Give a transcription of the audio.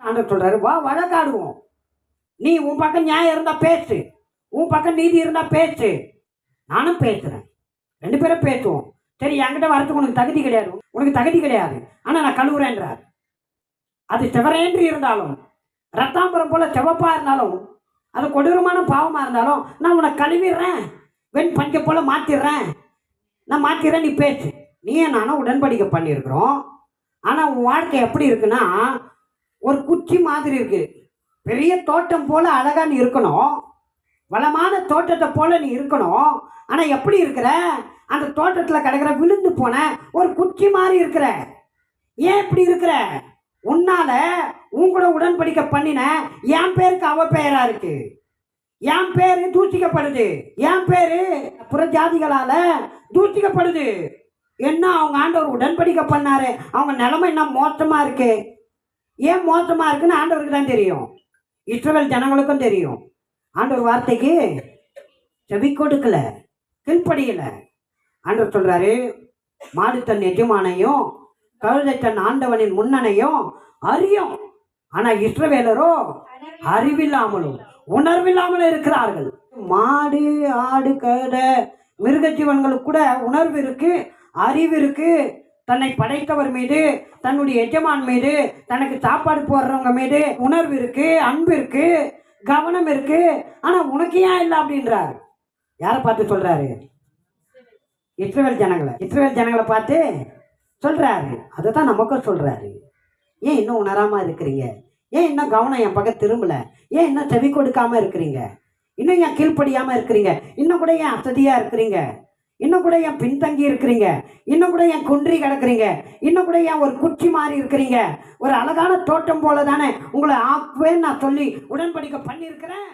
ஆண்டவர் சொல்றாரு, வா வழக்காடுவோம். நீ உன் பக்கம் நியாயம் இருந்தா பேசு, உன் பக்கம் நீதி இருந்தா பேசு, நானும் பேசுறேன், 2 பேரும் பேசுவோம். சரி, என்கிட்ட வரத்துக்கு உனக்கு தகுதி கிடையாது, உனக்கு தகுதி கிடையாது, ஆனா நான் கழுவுறேன்றார். அது செவரேன்றி இருந்தாலும், ரத்தாம்பரம் போல செவப்பா இருந்தாலும், அது கொடூரமான பாவமா இருந்தாலும், நான் உன்னை கழுவிடுறேன், வெண் பஞ்ச போல மாத்திடுறேன், நான் மாத்திடுறேன், நீ பேசு. நீயே நானும் உடன்படிக்கை பண்ணியிருக்கிறோம். ஆனா உன் வாழ்க்கை எப்படி இருக்குன்னா, ஒரு குச்சி மாதிரி இருக்கு. பெரிய தோட்டம் போல அழகா நீ இருக்கணும், வளமான தோட்டத்தை போல நீ இருக்கணும். ஆனா எப்படி இருக்கிற, அந்த தோட்டத்துல கிடக்கிற விழுந்து போன ஒரு குச்சி மாதிரி இருக்கிற. ஏன் இப்படி இருக்கிற? உன்னால உன் கூட உடன்படிக்கை பண்ணின என் பேருக்கு அவ பெயரா இருக்கு, என் பேரு தூசிக்கப்படுது, என் பேரு புற ஜாதிகளால தூசிக்கப்படுது. என்ன அவங்க ஆண்டவர் உடன்படிக்கை பண்ணாரு, அவங்க நிலைமை என்ன மோசமா இருக்கு. ஏன் மோசமா இருக்குன்னு ஆண்டவருக்கு தான் தெரியும், இஸ்ரவேல் ஜனங்களுக்கும் தெரியும். ஆண்டவர் வார்த்தைக்கு செவி கொடுக்கல, கீழ்ப்படியல. ஆண்டவர் சொல்றாரு, மாடு தன் எஜமானையும் கழுதை தன் ஆண்டவனின் முன்னனையும் அறியும், ஆனா இஸ்ரவேலரோ அறிவில்லாமலும் உணர்வில்லாமலும் இருக்கிறார்கள். மாடு, ஆடு, கழுதை, மிருக ஜீவன்களுக்கு கூட உணர்வு இருக்கு, அறிவு இருக்கு. தன்னை படைத்தவர் மீது, தன்னுடைய எஜமான் மீது, தனக்கு சாப்பாடு போடுறவங்க மீது உணர்வு இருக்கு, அன்பு இருக்கு, கவனம் இருக்கு. ஆனா உனக்கு ஏன் இல்லை அப்படின்றார். யாரை பார்த்து சொல்றாரு? இஸ்ரவேல் ஜனங்களை பார்த்து சொல்றாரு. அதுதான் நமக்கும் சொல்றாரு. ஏன் இன்னும் உணராம இருக்கிறீங்க? ஏன் இன்னும் கவனம் என் பக்கம் திரும்பல? ஏன் இன்னும் செவி கொடுக்காம இருக்கிறீங்க? இன்னும் ஏன் கீழ்ப்படியாம இருக்கிறீங்க? இன்னும் கூட ஏன் அசதியா இருக்கிறீங்க? இன்னும் கூட ஏன் பின்தங்கி இருக்கிறீங்க? இன்னும் கூட ஏன் குன்றி கிடக்குறீங்க? இன்னும் கூட ஏன் ஒரு குச்சி மாதிரி இருக்கிறீங்க? ஒரு அழகான தோட்டம் போல தானே உங்களை ஆக்குவேன்னு நான் சொல்லி உடன்படிக்கை பண்ணியிருக்கிறேன்.